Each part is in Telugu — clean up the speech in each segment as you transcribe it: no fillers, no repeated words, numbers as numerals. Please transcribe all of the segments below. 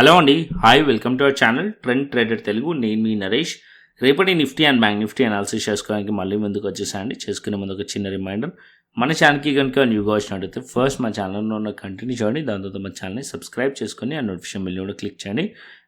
హలో అండి, hi, welcome to our channel trend trader Telugu. నేను మీ నరేష్. రేపటి Nifty and bank Nifty analysis చేసుకోవడానికి మళ్ళీ ముందుకు వచ్చేసాయండి. చేసుకునే ముందు ఒక చిన్న రిమైండర్, మన ఛానల్కి కనుక న్యూగా వచ్చినట్టయితే ఫస్ట్ మా ఛానల్లో ఉన్న కంటిన్యూ చేయండి, దాని తర్వాత మన ఛానల్ని సబ్స్క్రైబ్ చేసుకొని ఆ నోటిఫికేషన్ బిల్ కూడా క్లిక్ చేయండి.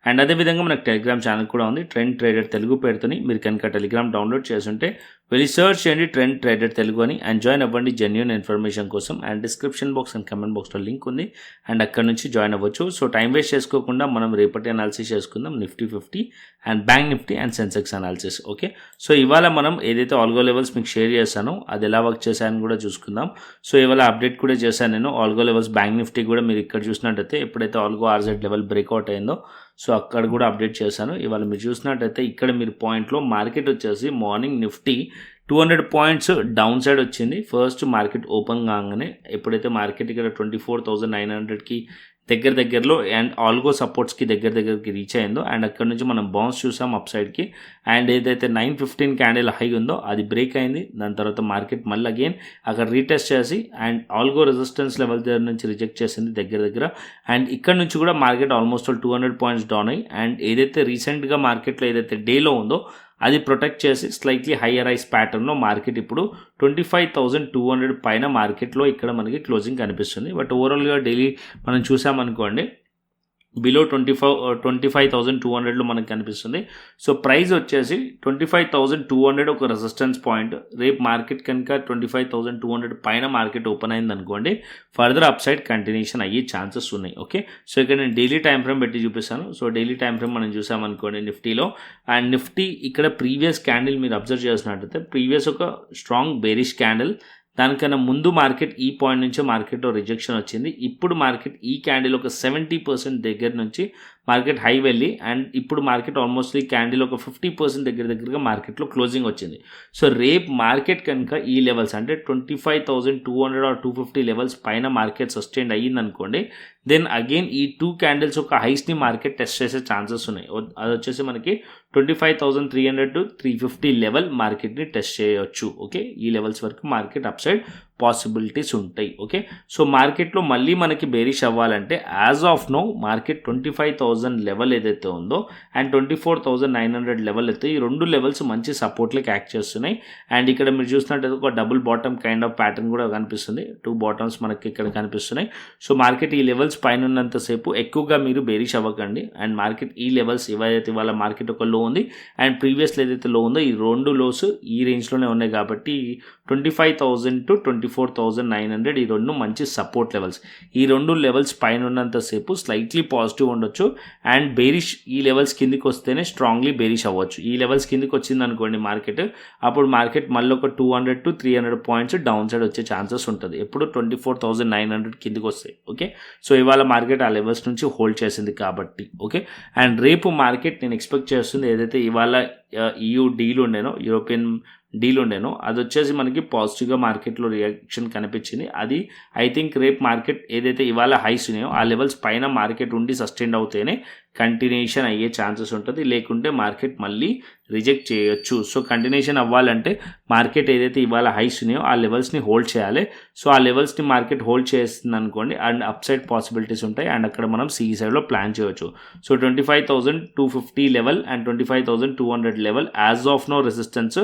అండ్ అదేవిధంగా మనకు టెలిగ్రామ్ ఛానల్ కూడా ఉంది, ట్రెండ్ ట్రేడర్ తెలుగు పేరుతోని. మీరు కనుక టెలిగ్రామ్ డౌన్లోడ్ చేస్తుంటే వెళ్ళి సర్చ్ చేయండి ట్రెండ్ ట్రేడర్ తెలుగు అని, అండ్ జాయిన్ అవ్వండి జెన్యూన్ ఇన్ఫర్మేషన్ కోసం. And description box and comment బాక్స్లో లింక్ ఉంది, అండ్ అక్కడ నుంచి జాయిన్ అవ్వచ్చు. సో టైం వేస్ట్ చేసుకోకుండా మనం రేపటి అనాలిసిస్ చేసుకుందాం, Nifty 50 and bank Nifty and Sensex analysis. Okay, so ఇవాళ మనం ఏదైతే ఆల్గో లెవెల్స్ మీకు షేర్ చేశానో అది ఎలా వర్క్ చేశాయని కూడా చూసుకుందాం. సో ఇవాళ అప్డేట్ కూడా చేశాను నేను ఆల్గో లెవెల్స్. బ్యాంక్ నిఫ్టీ కూడా మీరు ఇక్కడ చూసినట్టయితే ఎప్పుడైతే ఆల్గో ఆర్జెడ్ లెవెల్ బ్రేక్అవుట్ అయిందో సో అక్కడ కూడా అప్డేట్ చేశాను. ఇవాళ మీరు చూసినట్టయితే ఇక్కడ మీరు పాయింట్లో మార్కెట్ వచ్చేసి morning Nifty 200 points down side వచ్చింది. ఫస్ట్ మార్కెట్ ఓపెన్ కాగానే ఎప్పుడైతే మార్కెట్ ఇక్కడ 24,900కి దగ్గరలో అండ్ ఆల్గో సపోర్ట్స్కి దగ్గరికి రీచ్ అయిందో, అండ్ అక్కడ నుంచి మనం బౌన్స్ చూసాం అప్ సైడ్కి. అండ్ ఏదైతే 915 క్యాండిల్ హై ఉందో అది బ్రేక్ అయింది. దాని తర్వాత మార్కెట్ మళ్ళీ అగైన్ అక్కడ రీటెస్ట్ చేసి అండ్ ఆల్గో రెసిస్టెన్స్ లెవెల్ దగ్గర నుంచి రిజెక్ట్ చేసింది దగ్గర. అండ్ ఇక్కడ నుంచి కూడా మార్కెట్ ఆల్మోస్ట్ 200 పాయింట్స్ డౌన్ అయ్యి, అండ్ ఏదైతే రీసెంట్గా మార్కెట్లో ఏదైతే డేలో ఉందో అది ప్రొటెక్ట్ చేసి స్లైట్లీ హయ్యర్ రైస్ ప్యాటర్న్లో మార్కెట్ ఇప్పుడు 25,200 పైన మార్కెట్లో ఇక్కడ మనకి క్లోజింగ్ కనిపిస్తుంది. బట్ ఓవరాల్గా డైలీ మనం చూసామనుకోండి బిలో 25,200లో మనకు కనిపిస్తుంది. సో ప్రైస్ వచ్చేసి 25,200 ఒక రెసిస్టెన్స్ పాయింట్. రేపు మార్కెట్ కనుక 25,200 పైన మార్కెట్ ఓపెన్ అయింది అనుకోండి, ఫర్దర్ అప్ సైడ్ కంటిన్యూషన్ అయ్యే ఛాన్సెస్ ఉన్నాయి. ఓకే, సో ఇక్కడ నేను డైలీ టైం ఫ్రేమ్ పెట్టి చూపిస్తాను. సో డైలీ టైం ఫ్రేమ్ మనం చూసామనుకోండి నిఫ్టీలో, అండ్ నిఫ్టీ ఇక్కడ ప్రీవియస్ క్యాండిల్ మీరు అబ్జర్వ్ చేసినట్టయితే ప్రీవియస్ ఒక స్ట్రాంగ్ బేరిష్ క్యాండిల్, దానికన్నా ముందు మార్కెట్ ఈ పాయింట్ నుంచి మార్కెట్లో రిజెక్షన్ వచ్చింది. ఇప్పుడు మార్కెట్ ఈ క్యాండిల్ ఒక 70% దగ్గర నుంచి మార్కెట్ హై వెళ్ళి, అండ్ ఇప్పుడు మార్కెట్ ఆల్మోస్ట్ ఈ క్యాండిల్ ఒక 50% దగ్గరగా మార్కెట్లో క్లోజింగ్ వచ్చింది. సో రేపు మార్కెట్ కనుక ఈ లెవెల్స్ అంటే 25,200 ఆర్ 250 లెవెల్స్ పైన మార్కెట్ సస్టైన్ అయ్యింది అనుకోండి, దెన్ అగైన్ ఈ 2 క్యాండిల్స్ ఒక హైస్ని మార్కెట్ టెస్ట్ చేసే ఛాన్సెస్ ఉన్నాయి. అది వచ్చేసి మనకి 25,300 to 350 లెవెల్ మార్కెట్ని టెస్ట్ చేయవచ్చు. ఓకే, ఈ లెవెల్స్ వరకు మార్కెట్ అప్ సైడ్ పాసిబిలిటీస్ ఉంటాయి. ఓకే, సో మార్కెట్లో మళ్ళీ మనకి బేరిష్ అవ్వాలంటే as of now market 25,000 level ఏదైతే ఉందో అండ్ 24,900 లెవెల్ అయితే ఈ రెండు లెవెల్స్ మంచి సపోర్ట్లకి యాక్ట్ చేస్తున్నాయి. అండ్ ఇక్కడ మీరు చూసినట్టయితే ఒక double bottom kind of pattern కూడా కనిపిస్తుంది. 2 బాటమ్స్ మనకి ఇక్కడ కనిపిస్తున్నాయి. సో మార్కెట్ ఈ లెవెల్స్ పైన ఉన్నంతసేపు ఎక్కువగా మీరు బేరిష్ అవ్వకండి. అండ్ మార్కెట్ ఈ లెవెల్స్ ఏవైతే ఇవాళ మార్కెట్ ఒక లో ఉంది అండ్ ప్రీవియస్లో ఏదైతే లో ఉందో ఈ రెండు లోస్ ఈ రేంజ్లోనే ఉన్నాయి కాబట్టి 25,000 to 24,900 ఈ రెండు మంచి సపోర్ట్ లెవెల్స్. ఈ రెండు లెవెల్స్ పైన ఉన్నంతసేపు స్లైట్లీ పాజిటివ్ ఉండొచ్చు, అండ్ బేరిష్ ఈ లెవెల్స్ కిందికి వస్తేనే స్ట్రాంగ్లీ బేరిష్ అవ్వచ్చు. ఈ లెవెల్స్ కిందికి వచ్చింది అనుకోండి మార్కెట్, అప్పుడు మార్కెట్ మళ్ళీ ఒక 200 to 300 పాయింట్స్ డౌన్ సైడ్ వచ్చే ఛాన్సెస్ ఉంటుంది ఎప్పుడు 24,900 కిందికి వస్తాయి. ఓకే, సో ఇవాళ మార్కెట్ ఆ లెవెల్స్ నుంచి హోల్డ్ చేసింది కాబట్టి. ఓకే, అండ్ రేపు మార్కెట్ నేను ఎక్స్పెక్ట్ చేస్తుంది ఏదైతే ఇవాళ EU డీల్ ఉండేనో, యూరోపియన్ డీల్ ఉండేనో అది వచ్చేసి మనకి పాజిటివ్గా మార్కెట్లో రియాక్షన్ కనిపించింది. అది ఐ థింక్ రేపు మార్కెట్ ఏదైతే ఇవాళ హైస్ ఉన్నాయో ఆ లెవెల్స్ పైన మార్కెట్ ఉండి సస్టైన్ అవుతేనే కంటిన్యూషన్ అయ్యే ఛాన్సెస్ ఉంటుంది, లేకుంటే మార్కెట్ మళ్ళీ రిజెక్ట్ చేయొచ్చు. సో కంటిన్యూషన్ అవ్వాలంటే మార్కెట్ ఏదైతే ఇవాళ హైస్ ఉన్నాయో ఆ లెవెల్స్ని హోల్డ్ చేయాలి. సో ఆ లెవెల్స్ని మార్కెట్ హోల్డ్ చేస్తుంది అనుకోండి అండ్ అప్ సైడ్ పాసిబిలిటీస్ ఉంటాయి, అండ్ అక్కడ మనం సి సైడ్లో ప్లాన్ చేయవచ్చు. So 25,250 level and 25,200 level as of now resistance,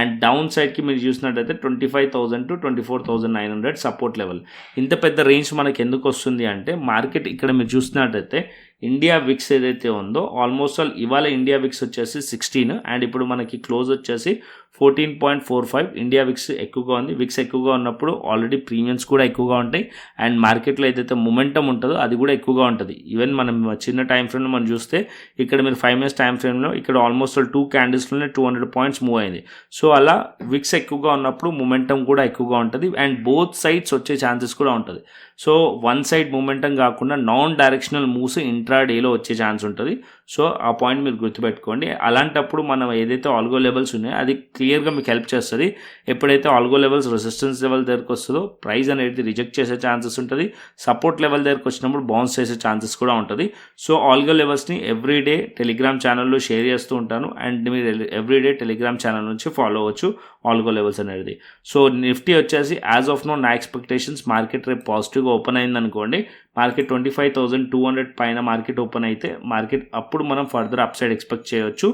and down సైడ్కి మీరు చూసినట్టయితే 25,000 to 24,900 సపోర్ట్ లెవెల్. ఇంత పెద్ద రేంజ్ మనకి ఎందుకు వస్తుంది అంటే మార్కెట్ ఇక్కడ మీరు చూసినట్టయితే ఇండియా విక్స్ ఏదైతే ఉందో ఆల్మోస్ట్ ఆల్ ఇవాళ ఇండియా విక్స్ వచ్చేసి 16 అండ్ ఇప్పుడు మనకి క్లోజ్ వచ్చేసి 14.45. ఇండియా విక్స్ ఎక్కువగా ఉంది. విక్స్ ఎక్కువగా ఉన్నప్పుడు ఆల్రెడీ ప్రీమియమ్స్ కూడా ఎక్కువగా ఉంటాయి, అండ్ మార్కెట్లో ఏదైతే మొమెంటం ఉంటుందో అది కూడా ఎక్కువగా ఉంటుంది. ఈవెన్ మనం చిన్న టైం ఫ్రేమ్లో మనం చూస్తే ఇక్కడ మీరు 5 minutes టైం ఫ్రేమ్లో ఇక్కడ ఆల్మోస్ట్ 2 క్యాండిల్స్లోనే 200 పాయింట్స్ మూవ్ అయింది. సో అలా విక్స్ ఎక్కువగా ఉన్నప్పుడు మొమెంటం కూడా ఎక్కువగా ఉంటుంది, అండ్ బోత్ సైడ్స్ వచ్చే ఛాన్సెస్ కూడా ఉంటుంది. సో వన్ సైడ్ మొమెంటం కాకుండా నాన్ డైరెక్షనల్ మూవ్స్ ఇంట్రాడేలో వచ్చే ఛాన్స్ ఉంటుంది. సో ఆ పాయింట్ మీరు గుర్తుపెట్టుకోండి. అలాంటప్పుడు మనం ఏదైతే ఆల్గో లెవెల్స్ ఉన్నాయో అది క్లియర్గా మీకు హెల్ప్ చేస్తుంది. ఎప్పుడైతే ఆల్గో లెవెల్స్ రెసిస్టెన్స్ లెవెల్ దగ్గరకు వస్తుందో ప్రైస్ అనేది రిజెక్ట్ చేసే ఛాన్సెస్ ఉంటుంది, సపోర్ట్ లెవెల్ దగ్గరకు వచ్చినప్పుడు బౌన్స్ చేసే ఛాన్సెస్ కూడా ఉంటుంది. సో ఆల్గో లెవెల్స్ని ఎవ్రీడే టెలిగ్రామ్ ఛానల్లో షేర్ చేస్తూ ఉంటాను, అండ్ మీరు ఎవ్రీడే టెలిగ్రామ్ ఛానల్ నుంచి ఫాలో అవ్వచ్చు ఆల్గో లెవెల్స్ అనేది. సో నిఫ్టీ వచ్చేసి యాజ్ ఆఫ్ నో నా ఎక్స్పెక్టేషన్స్ మార్కెట్ రేపు పాజిటివ్గా ఓపెన్ అయింది అనుకోండి, మార్కెట్ 25,200 పైన మార్కెట్ ఓపెన్ అయితే మార్కెట్ అప్పుడు మనం ఫర్దర్ అప్ సైడ్ ఎక్స్పెక్ట్ చేయొచ్చు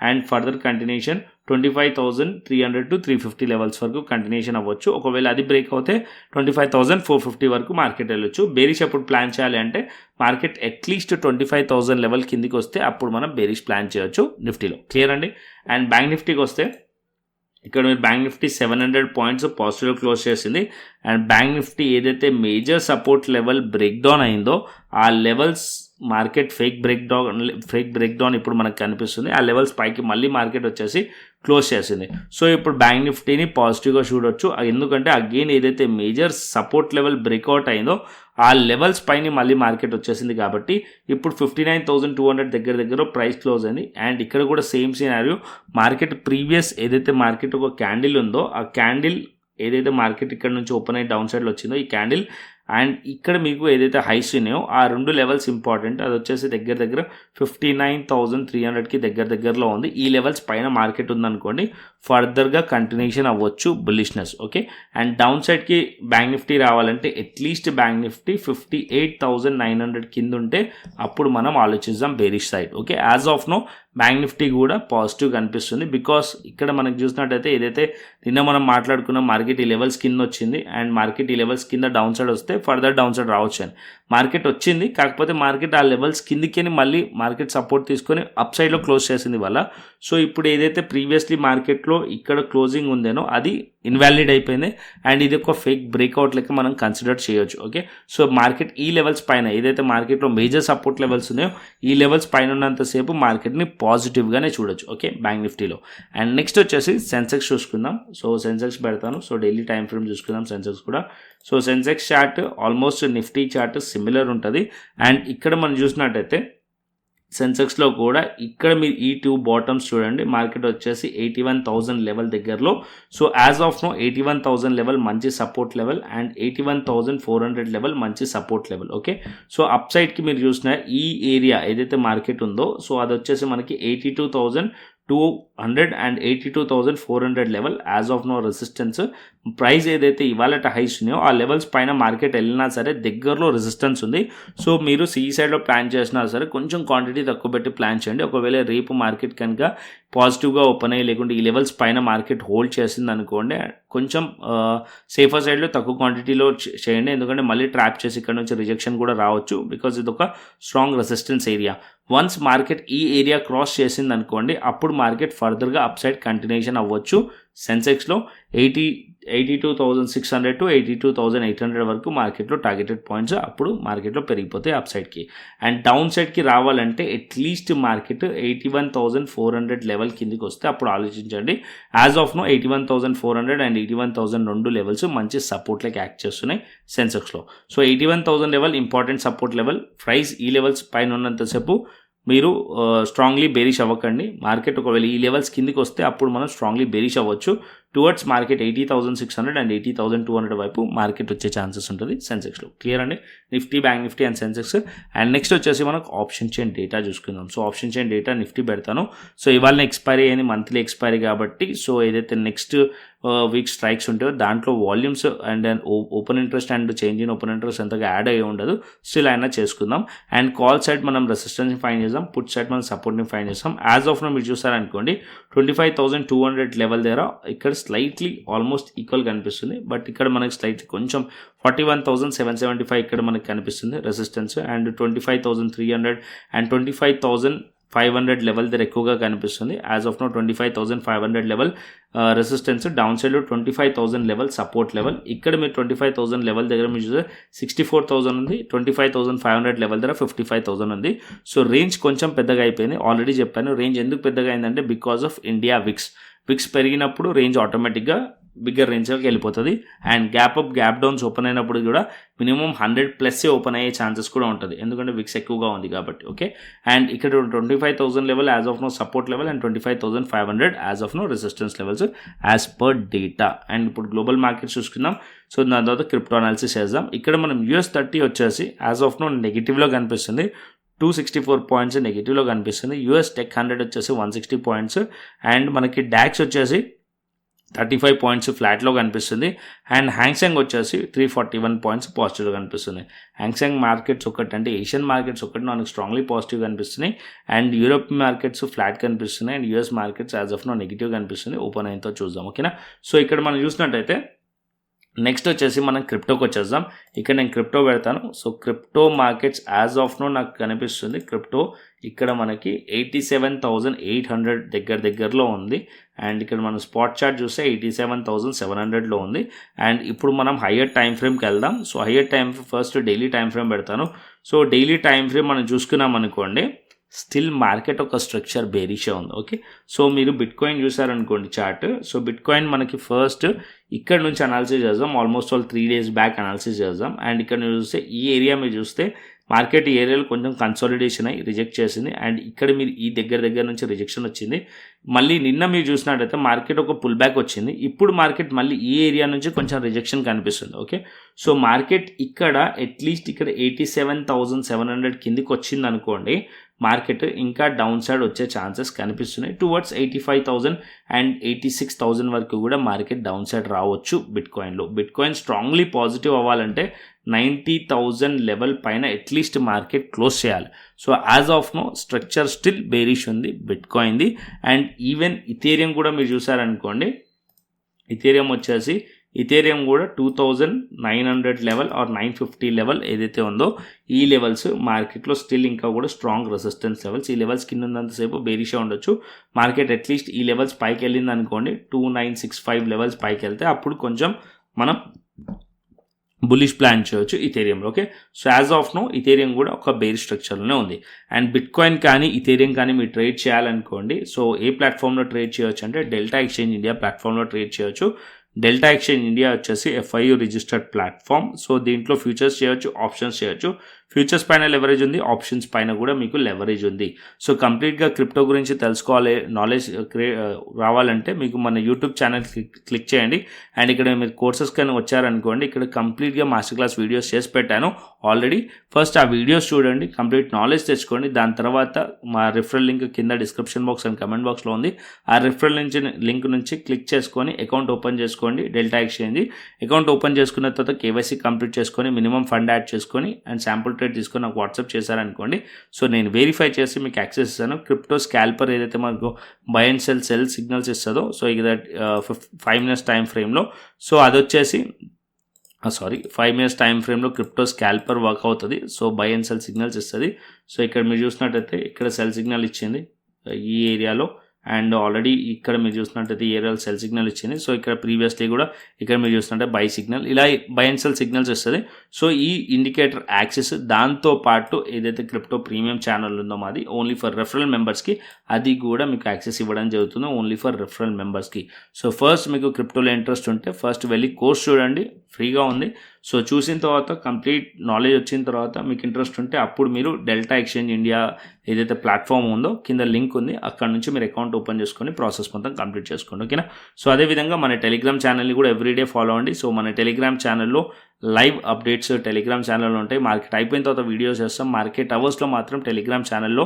and further continuation 25,300 to 350 levels వరకు కంటిన్యూషన్ అవ్వచ్చు. ఒకవేళ అది బ్రేక్ అవుతే 25,450 వరకు మార్కెట్ వెళ్ళొచ్చు. బేరిష్ ఎప్పుడు ప్లాన్ చేయాలి అంటే మార్కెట్ అట్లీస్ట్ 25,000 లెవెల్ కిందికి వస్తే అప్పుడు మనం బేరిష్ ప్లాన్ చేయొచ్చు నిఫ్టీలో. క్లియర్ అండి. అండ్ బ్యాంక్ నిఫ్టీకి వస్తే ఇక్కడ మీరు బ్యాంక్ నిఫ్టీ 700 పాయింట్స్ పాజిటివ్లో క్లోజ్ చేసింది అండ్ బ్యాంక్ నిఫ్టీ ఏదైతే major support level break down అయిందో ఆ levels market fake break down ఇప్పుడు మనకు కనిపిస్తుంది. ఆ లెవెల్స్ పైకి మళ్ళీ మార్కెట్ వచ్చేసి క్లోజ్ చేసింది. సో ఇప్పుడు బ్యాంక్ నిఫ్టీని పాజిటివ్గా చూడొచ్చు. ఎందుకంటే అగైన్ ఏదైతే మేజర్ సపోర్ట్ లెవెల్ బ్రేక్అవుట్ అయిందో ఆ లెవెల్స్ పైన మళ్ళీ మార్కెట్ వచ్చేసింది కాబట్టి ఇప్పుడు 59,200 దగ్గర ప్రైస్ క్లోజ్ అయింది. అండ్ ఇక్కడ కూడా సేమ్ సినారియో మార్కెట్ ప్రీవియస్ ఏదైతే మార్కెట్ ఒక క్యాండిల్ ఉందో ఆ క్యాండిల్ ఏదైతే మార్కెట్ ఇక్కడ నుంచి ఓపెన్ అయ్యి డౌన్ సైడ్లో వచ్చిందో ఈ క్యాండిల్ అండ్ ఇక్కడ మీకు ఏదైతే హైస్ ఉన్నాయో ఆ రెండు లెవెల్స్ ఇంపార్టెంట్. అది వచ్చేసి దగ్గర 59,300కి దగ్గరలో ఉంది. ఈ లెవెల్స్ పైన మార్కెట్ ఉందనుకోండి ఫర్దర్గా కంటిన్యూషన్ అవ్వచ్చు బుల్లిష్నెస్. ఓకే. అండ్ డౌన్ సైడ్కి బ్యాంక్ నిఫ్టీ రావాలంటే అట్లీస్ట్ బ్యాంక్ నిఫ్టీ 58,900 కింద ఉంటే అప్పుడు మనం ఆలోచిద్దాం bearish side. Okay. As of now bank Nifty కూడా పాజిటివ్ కనిపిస్తుంది బికాస్ ఇక్కడ మనకు చూసినట్టయితే ఏదైతే నిన్న మనం మాట్లాడుకున్న మార్కెట్ ఈ లెవెల్స్ కింద వచ్చింది అండ్ మార్కెట్ ఈ లెవెల్స్ కింద డౌన్ సైడ్ వస్తే ఫర్దర్ డౌన్ సైడ్ రావచ్చు అని మార్కెట్ వచ్చింది. కాకపోతే మార్కెట్ ఆ లెవెల్స్ కిందికి మళ్ళీ మార్కెట్ సపోర్ట్ తీసుకొని అప్ సైడ్లో క్లోజ్ చేసింది వల్ల. సో ఇప్పుడు ఏదైతే ప్రీవియస్లీ మార్కెట్లో ఇక్కడ క్లోజింగ్ ఉందేనో అది ఇన్వాలిడ్ అయిపోయింది అండ్ ఇది ఒక ఫేక్ బ్రేక్అవుట్ లెక్క మనం కన్సిడర్ చేయొచ్చు. ఓకే. సో మార్కెట్ ఈ లెవెల్స్ పైన ఏదైతే మార్కెట్లో మేజర్ సపోర్ట్ లెవెల్స్ ఉన్నాయో ఈ లెవెల్స్ పైన ఉన్నంతసేపు మార్కెట్ని పాజిటివ్గానే చూడొచ్చు. ఓకే. బ్యాంక్ నిఫ్టీలో. అండ్ నెక్స్ట్ వచ్చేసి సెన్సెక్స్ చూసుకుందాం. సో సెన్సెక్స్ పెడతాను. సో డైలీ టైం ఫ్రేమ్ చూసుకుందాం సెన్సెక్స్ కూడా. So Sensex chart almost Nifty chart similar ఉంటుంది అండ్ ఇక్కడ మనం చూసినట్టయితే సెన్సెక్స్లో కూడా ఇక్కడ మీరు ఈ టూ బాటమ్స్ చూడండి మార్కెట్ వచ్చేసి 81,000 లెవెల్ దగ్గరలో. So as of now 81,000 level మంచి సపోర్ట్ లెవెల్ అండ్ 81,400 లెవెల్ మంచి support level. Okay. So up సైడ్కి మీరు చూసిన ఈ ఏరియా ఏదైతే మార్కెట్ ఉందో సో అది వచ్చేసి మనకి 82,200 and 82,400 level as of now resistance. Price ఏదైతే ఇవాళ హైస్ ఉన్నాయో ఆ లెవెల్స్ పైన మార్కెట్ వెళ్ళినా సరే దగ్గరలో రెసిస్టెన్స్ ఉంది. సో మీరు సీ సైడ్లో ప్లాన్ చేసినా సరే కొంచెం క్వాంటిటీ తక్కువ పెట్టి ప్లాన్ చేయండి. ఒకవేళ రేపు మార్కెట్ కనుక పాజిటివ్గా ఓపెన్ అయ్యి లేకుంటే ఈ లెవెల్స్ పైన మార్కెట్ హోల్డ్ చేసింది అనుకోండి కొంచెం సేఫర్ సైడ్లో తక్కువ క్వాంటిటీలో చేయండి. ఎందుకంటే మళ్ళీ ట్రాప్ చేసి ఇక్కడ నుంచి రిజెక్షన్ కూడా రావచ్చు బికాజ్ ఇది ఒక strong resistance area. Once market ఈ ఏరియా క్రాస్ చేసింది అనుకోండి అప్పుడు మార్కెట్ ఫర్దర్గా అప్ సైడ్ కంటిన్యూషన్ అవ్వచ్చు. సెన్సెక్స్లో 82,600 to 82,800 వరకు మార్కెట్లో టార్గెటెడ్ పాయింట్స్ అప్పుడు మార్కెట్లో పెరిగిపోతాయి అప్ సైడ్కి. అండ్ డౌన్ సైడ్కి రావాలంటే అట్లీస్ట్ మార్కెట్ 81,400 లెవెల్ కిందికి వస్తే అప్పుడు ఆలోచించండి. యాజ్ ఆఫ్ నో 81,400 అండ్ 81,000 రెండు లెవెల్స్ మంచి సపోర్ట్లకి యాక్ట్ చేస్తున్నాయి సెన్సెక్స్లో. So 81,000 level important support level. Price ఈ లెవెల్స్ పైన ఉన్నంతసేపు మీరు స్ట్రాంగ్లీ బేరిష్ అవ్వకండి. మార్కెట్ ఒకవేళ ఈ లెవెల్స్ కిందికి వస్తే అప్పుడు మనం స్ట్రాంగ్లీ బేరిష్ అవ్వచ్చు. టువర్డ్స్ మార్కెట్ 80,600 అండ్ 80,200 వైపు మార్కెట్ వచ్చే ఛాన్సెస్ ఉంటుంది సెన్సెక్స్లో. క్లియర్ అండి. Nifty, bank Nifty and Sensex. And next వచ్చేసి మనకు ఆప్షన్ చైన్ డేటా చూసుకుందాం. So option chain data Nifty పెడతాను. సో ఇవాళ ఎక్స్పైరీ అయింది, మంత్లీ ఎక్స్పైరీ కాబట్టి సో ఏదైతే నెక్స్ట్ వీక్ స్ట్రైక్స్ ఉంటాయో దాంట్లో volumes and open interest and change in open interest ఎంతగా యాడ్ అయ్యి ఉండదు. స్టిల్ అయినా చేసుకుందాం. అండ్ కాల్ సైడ్ మనం రెసిస్టెన్స్ని ఫైండ్ చేద్దాం, పుట్ సైడ్ మనం సపోర్ట్ని ఫైండ్ చేస్తాం. యాజ్ ఆఫ్ నో మీరు చూసారనుకోండి 25,200 లెవెల్ దగ్గర ఇక్కడ స్లైట్లీ ఆల్మోస్ట్ ఈక్వల్ కనిపిస్తుంది. బట్ ఇక్కడ మనకి స్లైట్లీ కొంచెం 41,775 ఇక్కడ మనకి కనిపిస్తుంది రెసిస్టెన్స్. అండ్ 25,300 అండ్ 25,500 లెవెల్ దగ్గర ఎక్కువగా కనిపిస్తుంది. As of now 25,500 level resistance, down సైడ్లో 25,000 లెవెల్ సపోర్ట్ లెవెల్. ఇక్కడ మీరు 25,000 లెవెల్ దగ్గర మీరు చూస్తే 64,000 ఉంది, 25,500 లెవెల్ దగ్గర 55,000 ఉంది. సో రేంజ్ కొంచెం పెద్దగా అయిపోయింది. ఆల్రెడీ చెప్పాను రేంజ్ ఎందుకు పెద్దగా అయిందంటే బికాస్ ఆఫ్ ఇండియా విక్స్ పెరిగినప్పుడు రేంజ్ ఆటోమేటిక్గా బిగ్గర్ రేంజ్లోకి వెళ్ళిపోతుంది. And gap up gap downs open అయినప్పుడు కూడా మినిమం 100+ ఓపెన్ అయ్యే ఛాన్సెస్ కూడా ఉంటుంది ఎందుకంటే విక్స్ ఎక్కువగా ఉంది కాబట్టి. ఓకే. అండ్ ఇక్కడ 25,000 level as of now support level and 25,500 as of now resistance levels as per data. And ఇప్పుడు గ్లోబల్ మార్కెట్స్ చూసుకుందాం. సో దాని తర్వాత క్రిప్టో అనాలిసిస్ చేద్దాం. ఇక్కడ మనం US30 వచ్చేసి యాజ్ ఆఫ్ నో నెగిటివ్లో కనిపిస్తుంది, 264 పాయింట్స్ నెగిటివ్లో కనిపిస్తుంది. US Tech 100 వచ్చేసి 160 పాయింట్స్. అండ్ మనకి డాక్స్ వచ్చేసి 35 పాయింట్స్ ఫ్లాట్లో కనిపిస్తుంది. అండ్ హ్యాంగ్సెంగ్ వచ్చేసి 341 పాయింట్స్ పాజిటివ్గా కనిపిస్తుంది. హ్యాంగ్సెంగ్ మార్కెట్స్ ఒకటి అంటే ఏషియన్ మార్కెట్స్ ఒకటి మనకు స్ట్రాంగ్లీ పాజిటివ్ కనిపిస్తున్నాయి. అండ్ యూరోప్ మార్కెట్స్ ఫ్లాట్ కనిపిస్తున్నాయి. And US markets as of now negative కనిపిస్తుంది. ఓపెన్ అయినతో చూద్దాం. ఓకేనా. సో ఇక్కడ మనం చూసినట్టయితే నెక్స్ట్ వచ్చేసి మనం క్రిప్టోకి వచ్చేద్దాం. ఇక్కడ నేను క్రిప్టో పెడతాను. So crypto markets as of now నాకు కనిపిస్తుంది. క్రిప్టో ఇక్కడ మనకి 87,800 దగ్గరలో ఉంది. అండ్ ఇక్కడ మనం స్పాట్ చార్ట్ చూస్తే 87,700లో ఉంది. అండ్ ఇప్పుడు మనం హయ్యర్ టైం ఫ్రేమ్కి వెళ్దాం. So higher time first daily time frame పెడతాను. సో డైలీ టైం ఫ్రేమ్ మనం చూసుకున్నాం అనుకోండి, స్టిల్ మార్కెట్ ఒక స్ట్రక్చర్ బేరిషే ఉంది. ఓకే. సో మీరు బిట్ కాయిన్ చూసారనుకోండి చార్ట్. సో బిట్ కాయిన్ మనకి ఫస్ట్ ఇక్కడ నుంచి అనాలిసిస్ చేద్దాం. ఆల్మోస్ట్ 3 days బ్యాక్ అనాలిసిస్ చేద్దాం. అండ్ ఇక్కడ చూస్తే ఈ ఏరియా మీరు చూస్తే మార్కెట్ ఈ ఏరియాలో కొంచెం కన్సాలిడేషన్ అయ్యి రిజెక్ట్ చేసింది. అండ్ ఇక్కడ మీరు ఈ దగ్గర నుంచి రిజెక్షన్ వచ్చింది. మళ్ళీ నిన్న మీరు చూసినట్టయితే మార్కెట్ ఒక పుల్ బ్యాక్ వచ్చింది. ఇప్పుడు మార్కెట్ మళ్ళీ ఈ ఏరియా నుంచి కొంచెం రిజెక్షన్ కనిపిస్తుంది. ఓకే. సో మార్కెట్ ఇక్కడ అట్లీస్ట్ ఇక్కడ 87,700 కిందికి వచ్చింది అనుకోండి, మార్కెట్ ఇంకా డౌన్ సైడ్ వచ్చే ఛాన్సెస్ కనిపిస్తున్నాయి. టువర్డ్స్ 85,000 అండ్ 86,000 వరకు కూడా మార్కెట్ డౌన్ సైడ్ రావచ్చు బిట్ కాయిన్లో. బిట్ కాయిన్ స్ట్రాంగ్లీ పాజిటివ్ అవ్వాలంటే 90,000 లెవెల్ పైన అట్లీస్ట్ మార్కెట్ క్లోజ్ చేయాలి. So as of now structure still bearish ఉంది బిట్ కాయిన్ది. అండ్ ఈవెన్ ఇథేరియం కూడా మీరు చూసారనుకోండి, ఇథేరియం కూడా 2,900 లెవెల్ ఆర్ 950 లెవెల్ ఏదైతే ఉందో ఈ లెవెల్స్ మార్కెట్లో స్టిల్ ఇంకా కూడా స్ట్రాంగ్ రెసిస్టెన్స్ లెవెల్స్. ఈ లెవెల్స్ కింద ఉన్నంతసేపు బేరిషే ఉండొచ్చు. మార్కెట్ అట్లీస్ట్ ఈ లెవెల్స్ పైకి వెళ్ళింది అనుకోండి, 2,965 లెవెల్స్ పైకి వెళ్తే అప్పుడు కొంచెం మనం బులిష్ ప్లాన్ చేయొచ్చు ఇథేరియంలో. Okay. So as of now Ethereum కూడా ఒక బేర్ స్ట్రక్చర్లోనే ఉంది. అండ్ బిట్ కాయిన్ కానీ ఇథేరియం కానీ మీరు ట్రేడ్ చేయాలనుకోండి, సో ఏ ప్లాట్ఫామ్లో ట్రేడ్ చేయొచ్చు అంటే డెల్టా ఎక్స్చేంజ్ ఇండియా ప్లాట్ఫామ్లో ట్రేడ్ చేయొచ్చు. డెల్టా ఎక్స్చేంజ్ ఇండియా వచ్చేసి FIU రిజిస్టర్డ్ ప్లాట్ఫామ్. సో దీంట్లో ఫ్యూచర్స్ చేయొచ్చు, ఆప్షన్స్ చేయొచ్చు. ఫ్యూచర్స్ పైన లెవరేజ్ ఉంది, ఆప్షన్స్ పైన కూడా మీకు లెవరేజ్ ఉంది. సో కంప్లీట్గా క్రిప్టో గురించి తెలుసుకోవాలి, నాలెడ్జ్ రావాలంటే మీకు మన యూట్యూబ్ ఛానల్ క్లిక్ చేయండి. అండ్ ఇక్కడ మీరు కోర్సెస్ కానీ వచ్చారనుకోండి, ఇక్కడ కంప్లీట్గా మాస్టర్ క్లాస్ వీడియోస్ చేసి పెట్టాను ఆల్రెడీ. ఫస్ట్ ఆ వీడియోస్ చూడండి, కంప్లీట్ నాలెడ్జ్ తెచ్చుకోండి. దాని తర్వాత మా రిఫరల్ లింక్ కింద డిస్క్రిప్షన్ బాక్స్ అండ్ కమెంట్ బాక్స్లో ఉంది. ఆ రిఫరల్ లింక్ నుంచి క్లిక్ చేసుకొని అకౌంట్ ఓపెన్ చేసుకోండి. డెల్టా ఎక్స్చేంజ్ అకౌంట్ ఓపెన్ చేసుకున్న తర్వాత KYC కంప్లీట్ చేసుకొని మినిమం ఫండ్ యాడ్ చేసుకొని అండ్ శాంపుల్ ట్రేడ్ తీసుకొని నాకు వాట్సాప్ చేశారనుకోండి, సో నేను వెరిఫై చేసి మీకు యాక్సెస్ ఇస్తాను. క్రిప్టో స్కాల్పర్ ఏదైతే మనకు బై అండ్ సెల్ సిగ్నల్స్ ఇస్తుందో, సో ఇది 5 minutes టైం ఫ్రేమ్లో, సో అది వచ్చేసి 5 minutes టైం ఫ్రేమ్లో క్రిప్టో స్కాల్పర్ వర్క్ అవుతుంది. So by and cell signals ఇస్తుంది. సో ఇక్కడ మీరు చూసినట్టయితే ఇక్కడ సెల్ సిగ్నల్ ఇచ్చింది ఈ ఏరియాలో. అండ్ ఆల్రెడీ ఇక్కడ మీరు చూసినట్టయితే ఏరియాలో సెల్ సిగ్నల్ ఇచ్చింది. సో ఇక్కడ ప్రీవియస్లీ కూడా ఇక్కడ మీరు చూసినట్టే బై సిగ్నల్, ఇలా బై అండ్ సెల్ సిగ్నల్స్ వస్తుంది. సో ఈ ఇండికేటర్ యాక్సెస్ దాంతో పాటు ఏదైతే క్రిప్టో ప్రీమియం ఛానల్ ఉందో మాది ఓన్లీ ఫర్ రెఫరల్ మెంబర్స్కి, అది కూడా మీకు యాక్సెస్ ఇవ్వడం జరుగుతుంది ఓన్లీ ఫర్ రెఫరల్ మెంబర్స్కి. సో ఫస్ట్ మీకు క్రిప్టోలో ఇంట్రెస్ట్ ఉంటే ఫస్ట్ వెళ్ళి కోర్స్ చూడండి, ఫ్రీగా ఉంది. సో చూసిన తర్వాత కంప్లీట్ నాలెడ్జ్ వచ్చిన తర్వాత మీకు ఇంట్రెస్ట్ ఉంటే అప్పుడు మీరు డెల్టా ఎక్స్చేంజ్ ఇండియా ఏదైతే ప్లాట్ఫామ్ ఉందో కింద లింక్ ఉంది, అక్కడ నుంచి మీరు అకౌంట్ ఓపెన్ చేసుకొని ప్రాసెస్ మొత్తం కంప్లీట్ చేసుకోండి. ఓకేనా. సో అదేవిధంగా మన టెలిగ్రామ్ ఛానల్ని కూడా ఎవ్రీడే ఫాలో అవ్వండి. సో మన టెలిగ్రామ్ ఛానల్లో లైవ్ అప్డేట్స్ టెలిగ్రామ్ ఛానల్లో ఉంటాయి. మార్కెట్ అయిపోయిన తర్వాత వీడియోస్ చేస్తాం. మార్కెట్ అవర్స్లో మాత్రం టెలిగ్రామ్ ఛానల్లో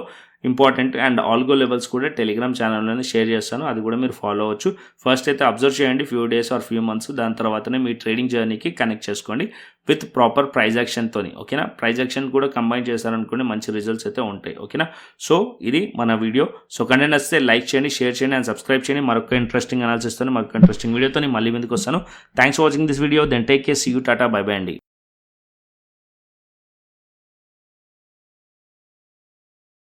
ఇంపార్టెంట్ అండ్ ఆల్గో లెవెల్స్ కూడా టెలిగ్రామ్ ఛానల్లోనే షేర్ చేస్తాను, అది కూడా మీరు ఫాలో అవ్వచ్చు. ఫస్ట్ అయితే అబ్జర్వ్ చేయండి few days or few months, దాని తర్వాతనే మీ ట్రేడింగ్ జర్నీకి కనెక్ట్ చేసుకోండి విత్ ప్రాపర్ ప్రైజ్ యాక్షన్తోని. ఓకేనా. ప్రైజ్ యాక్షన్ కూడా కంబైన్ చేశారనుకోండి మంచి రిజల్ట్స్ అయితే ఉంటాయి. ఓకేనా. సో ఇది మన వీడియో. సో కంటెంట్ వస్తే లైక్ చేయండి, షేర్ చేయండి అండ్ సబ్స్క్రైబ్ చేయండి. మరొక ఇంట్రెస్టింగ్ అనాలిసిస్ మరొక ఇంట్రెస్టింగ్ వీడియోతో మళ్ళీ ముందుకు వస్తాను. Thanks for watching this video. Then take care, see you, tata, bye bye అండి.